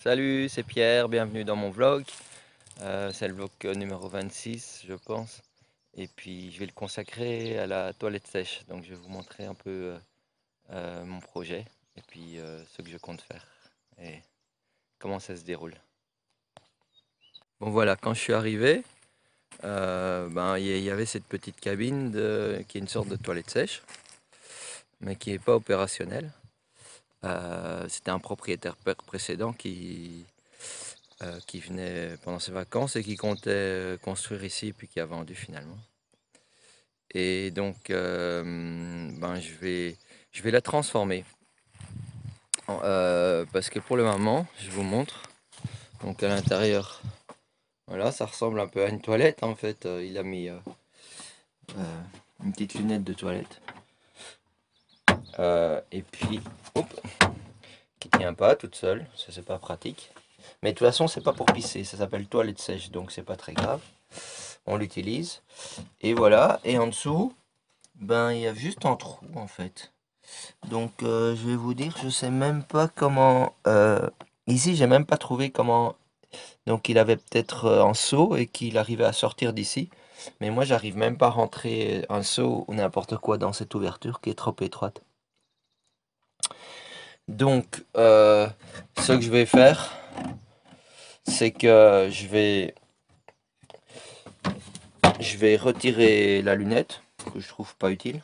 Salut, c'est Pierre, bienvenue dans mon vlog. C'est le vlog numéro 26, je pense. Et puis, je vais le consacrer à la toilette sèche. Donc, je vais vous montrer un peu mon projet et puis ce que je compte faire et comment ça se déroule. Bon, voilà, quand je suis arrivé, il y avait cette petite cabine qui est une sorte de toilette sèche, mais qui n'est pas opérationnelle. C'était un propriétaire précédent qui venait pendant ses vacances et qui comptait construire ici puis qui a vendu finalement. Et donc je vais la transformer parce que pour le moment je vous montre donc à l'intérieur, voilà, ça ressemble un peu à une toilette en fait. Il a mis une petite lunette de toilette et puis hop, qui tient pas toute seule, ça c'est pas pratique. Mais de toute façon, c'est pas pour pisser, ça s'appelle toilette sèche, donc c'est pas très grave. On l'utilise. Et voilà, et en dessous, il y a juste un trou en fait. Donc je vais vous dire, je sais même pas comment. Ici, j'ai même pas trouvé comment. Donc il avait peut-être un seau et qu'il arrivait à sortir d'ici. Mais moi, j'arrive même pas à rentrer un seau ou n'importe quoi dans cette ouverture qui est trop étroite. Donc, ce que je vais faire, c'est que je vais retirer la lunette que je trouve pas utile.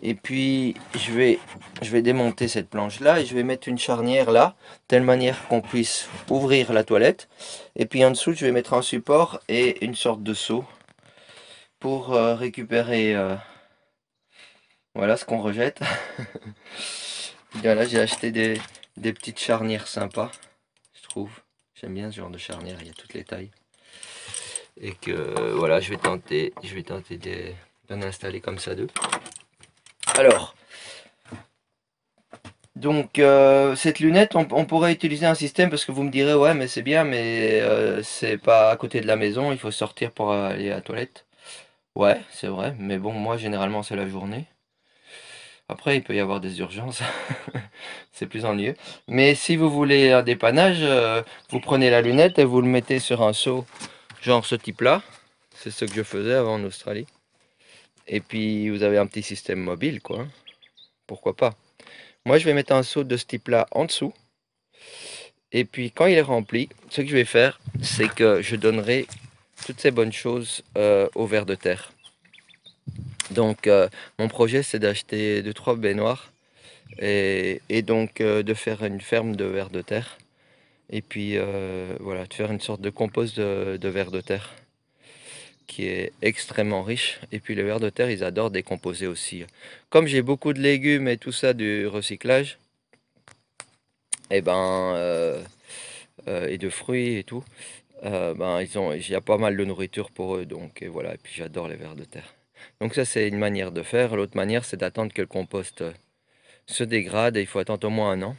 Et puis je vais démonter cette planche là et je vais mettre une charnière là, telle manière qu'on puisse ouvrir la toilette. Et puis en dessous je vais mettre un support et une sorte de seau pour récupérer voilà ce qu'on rejette. Voilà, j'ai acheté des petites charnières sympas, je trouve. J'aime bien ce genre de charnière, il y a toutes les tailles. Et que voilà, je vais tenter d'en installer comme ça deux. Alors, donc cette lunette, on pourrait utiliser un système parce que vous me direz ouais mais c'est bien mais c'est pas à côté de la maison, il faut sortir pour aller à la toilette. Ouais c'est vrai, mais bon moi généralement c'est la journée. Après il peut y avoir des urgences, c'est plus ennuyeux. Mais si vous voulez un dépannage, vous prenez la lunette et vous le mettez sur un seau, genre ce type là. C'est ce que je faisais avant en Australie. Et puis vous avez un petit système mobile quoi, pourquoi pas. Moi je vais mettre un seau de ce type là en dessous. Et puis quand il est rempli, ce que je vais faire, c'est que je donnerai toutes ces bonnes choses aux vers de terre. Donc mon projet c'est d'acheter 2-3 baignoires et donc de faire une ferme de vers de terre. Et puis voilà, de faire une sorte de compost de vers de terre qui est extrêmement riche. Et puis les vers de terre, ils adorent décomposer aussi. Comme j'ai beaucoup de légumes et tout ça du recyclage, et et de fruits et tout, il y a pas mal de nourriture pour eux, donc et voilà. Et puis j'adore les vers de terre. Donc ça c'est une manière de faire. L'autre manière c'est d'attendre que le compost se dégrade et il faut attendre au moins un an.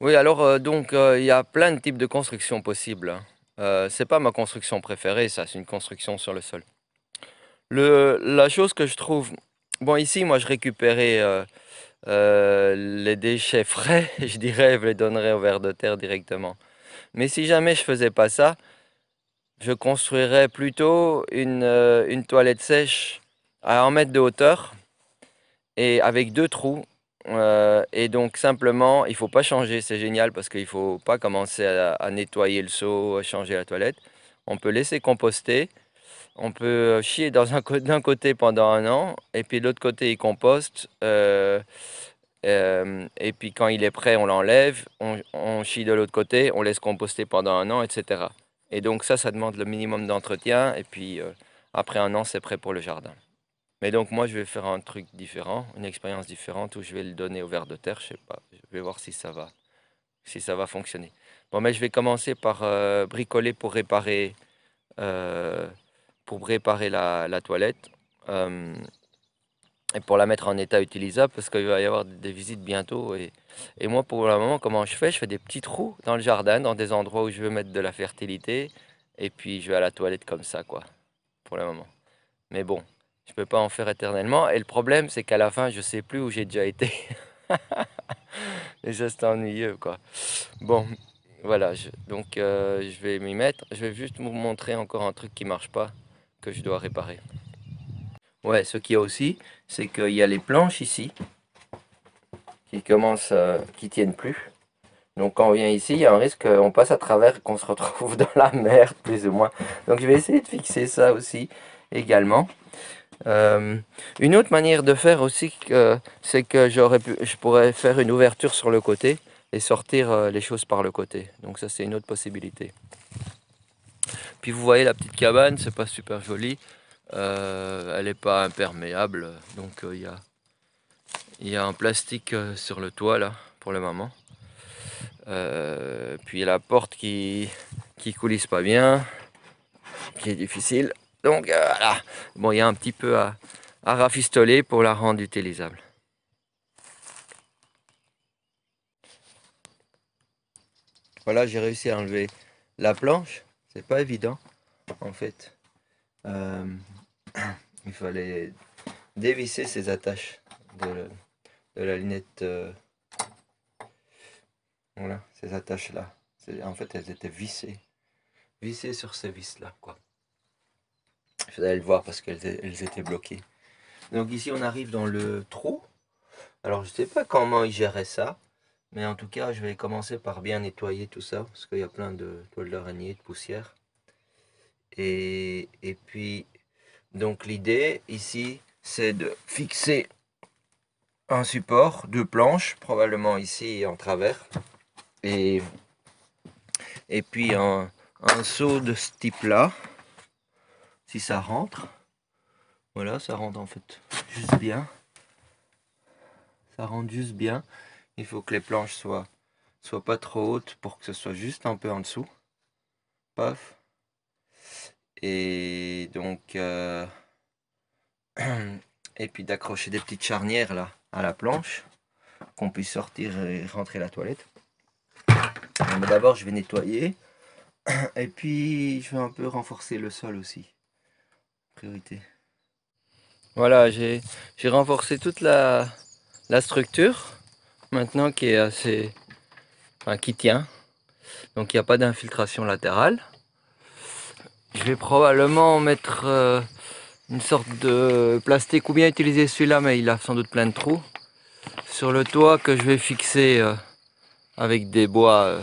Oui, alors il y a plein de types de constructions possibles, hein. C'est pas ma construction préférée, ça, c'est une construction sur le sol. La chose que je trouve, bon ici moi je récupérais les déchets frais, je dirais, je les donnerais aux vers de terre directement. Mais si jamais je faisais pas ça, je construirais plutôt une toilette sèche à 1 mètre de hauteur et avec 2 trous. Et donc simplement, il faut pas changer, c'est génial parce qu'il faut pas commencer à nettoyer le seau, à changer la toilette. On peut laisser composter, on peut chier d'un côté pendant un an et puis de l'autre côté il composte. Et puis quand il est prêt, on l'enlève, on chie de l'autre côté, on laisse composter pendant un an, etc. Et donc ça demande le minimum d'entretien. Et puis après un an, c'est prêt pour le jardin. Mais donc moi, je vais faire un truc différent, une expérience différente où je vais le donner au ver de terre. Je sais pas, je vais voir si ça va fonctionner. Bon, mais je vais commencer par bricoler pour réparer la toilette. Euh, et pour la mettre en état utilisable parce qu'il va y avoir des visites bientôt. Et moi, pour le moment, comment je fais? Je fais des petits trous dans le jardin, dans des endroits où je veux mettre de la fertilité. Et puis, je vais à la toilette comme ça, quoi, pour le moment. Mais bon, je peux pas en faire éternellement. Et le problème, c'est qu'à la fin, je sais plus où j'ai déjà été. Et ça c'est ennuyeux quoi. Bon, voilà, donc je vais m'y mettre. Je vais juste vous montrer encore un truc qui marche pas, que je dois réparer. Ouais, ce qu'il y a aussi, c'est qu'il y a les planches ici qui commencent, qui tiennent plus. Donc quand on vient ici, il y a un risque qu'on passe à travers et qu'on se retrouve dans la merde, plus ou moins. Donc je vais essayer de fixer ça aussi également. Euh, une autre manière de faire aussi, c'est que je pourrais faire une ouverture sur le côté et sortir les choses par le côté. Donc ça c'est une autre possibilité. Puis vous voyez la petite cabane, c'est pas super joli. Elle n'est pas imperméable, donc il y a un plastique sur le toit là pour le moment. Puis la porte qui coulisse pas bien, qui est difficile. Donc voilà, bon il y a un petit peu à rafistoler pour la rendre utilisable. Voilà, j'ai réussi à enlever la planche. C'est pas évident en fait. Euh, il fallait dévisser ces attaches de la lunette. Voilà, ces attaches là. En fait, elles étaient vissées sur ces vis là quoi. Il fallait le voir parce qu'elles étaient bloquées. Donc ici on arrive dans le trou. Alors je sais pas comment ils géraient ça. Mais en tout cas, je vais commencer par bien nettoyer tout ça, parce qu'il y a plein de toiles d'araignée, de poussière. Et puis, donc l'idée ici, c'est de fixer un support, deux planches, probablement ici en travers, et, et puis un seau de ce type-là, si ça rentre. Voilà, ça rentre en fait juste bien. Ça rentre juste bien. Il faut que les planches soient pas trop hautes pour que ce soit juste un peu en dessous. Paf. Et donc, et puis d'accrocher des petites charnières là à la planche, qu'on puisse sortir et rentrer la toilette. Mais d'abord, je vais nettoyer. Et puis, je vais un peu renforcer le sol aussi. Priorité. Voilà, j'ai renforcé toute la structure, maintenant qui est assez... Enfin, qui tient. Donc, il n'y a pas d'infiltration latérale. Je vais probablement mettre une sorte de plastique, ou bien utiliser celui-là, mais il a sans doute plein de trous, sur le toit que je vais fixer avec des bois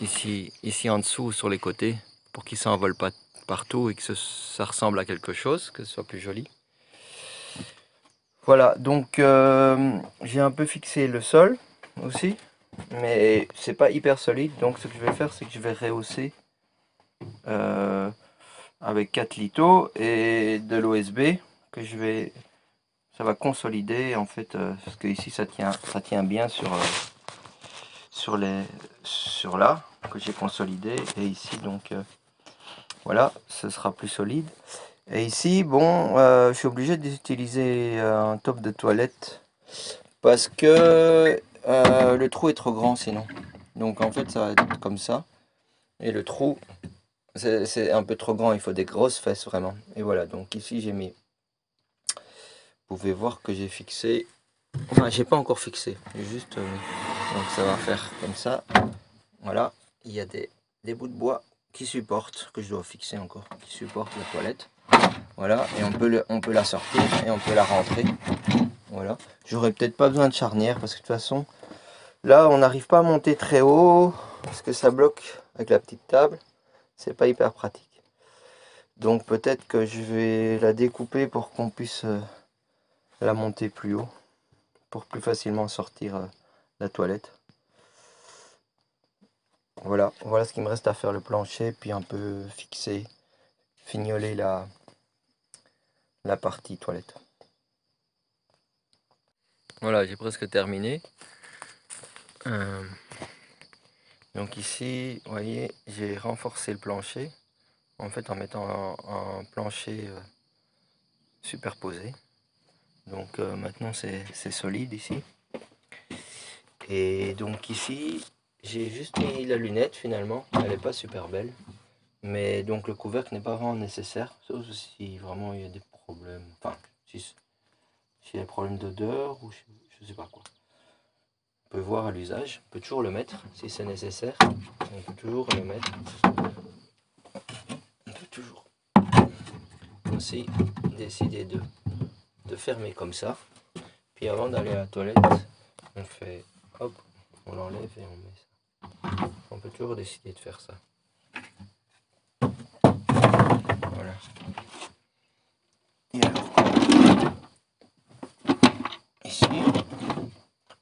ici en dessous, sur les côtés, pour qu'ils ne s'envolent pas partout et que ça ressemble à quelque chose, que ce soit plus joli. Voilà, donc j'ai un peu fixé le sol aussi, mais c'est pas hyper solide, donc ce que je vais faire, c'est que je vais rehausser avec 4 litos et de l'OSB que ça va consolider en fait, parce que ici ça tient bien sur là que j'ai consolidé, et ici donc voilà, ce sera plus solide. Et ici, bon, je suis obligé d'utiliser un top de toilette parce que le trou est trop grand sinon. Donc en fait, ça va être comme ça. Et le trou, c'est un peu trop grand, il faut des grosses fesses vraiment. Et voilà, donc ici j'ai mis. Vous pouvez voir que j'ai fixé. Enfin, j'ai pas encore fixé, j'ai juste. Donc ça va faire comme ça. Voilà, il y a des bouts de bois qui supportent, que je dois fixer encore, qui supportent la toilette. Voilà, et on peut la sortir et on peut la rentrer. Voilà, j'aurais peut-être pas besoin de charnière parce que de toute façon, là on n'arrive pas à monter très haut parce que ça bloque avec la petite table. C'est pas hyper pratique. Donc peut-être que je vais la découper pour qu'on puisse la monter plus haut, pour plus facilement sortir la toilette. Voilà, voilà ce qu'il me reste à faire, le plancher, puis un peu fixer, fignoler la partie toilette. Voilà, j'ai presque terminé. Donc ici, vous voyez, j'ai renforcé le plancher, en fait en mettant un plancher superposé. Donc maintenant c'est solide ici. Et donc ici, j'ai juste mis la lunette finalement, elle n'est pas super belle. Mais donc le couvercle n'est pas vraiment nécessaire, sauf si vraiment il y a des problèmes, enfin, s'il y a des problèmes d'odeur ou je sais pas quoi. On peut voir à l'usage, on peut toujours le mettre si c'est nécessaire. On peut toujours le mettre. On peut toujours aussi décider de fermer comme ça. Puis avant d'aller à la toilette, on fait hop, on l'enlève et on met ça. On peut toujours décider de faire ça. Voilà. Et alors, ici,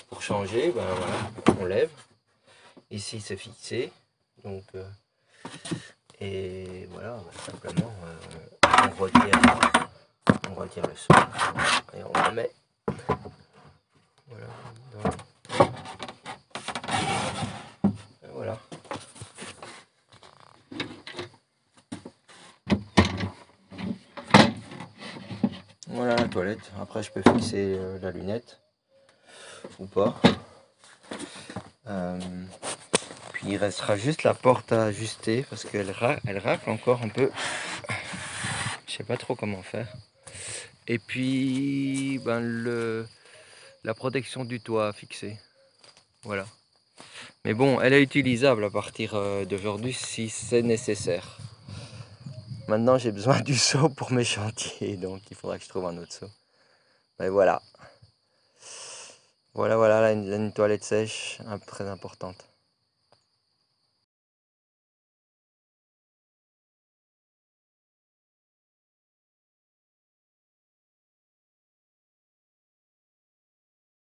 pour changer, ben voilà, on lève. Ici c'est fixé, donc et voilà, ben, simplement on retire le son et on remet. Voilà. Et voilà. Voilà la toilette. Après je peux fixer la lunette ou pas. Puis il restera juste la porte à ajuster parce qu'elle racle encore un peu. Je sais pas trop comment faire. Et puis ben la protection du toit à fixer. Voilà. Mais bon, elle est utilisable à partir d'aujourd'hui si c'est nécessaire. Maintenant j'ai besoin du seau pour mes chantiers, donc il faudra que je trouve un autre seau. Mais voilà. Voilà, une toilette sèche, très importante.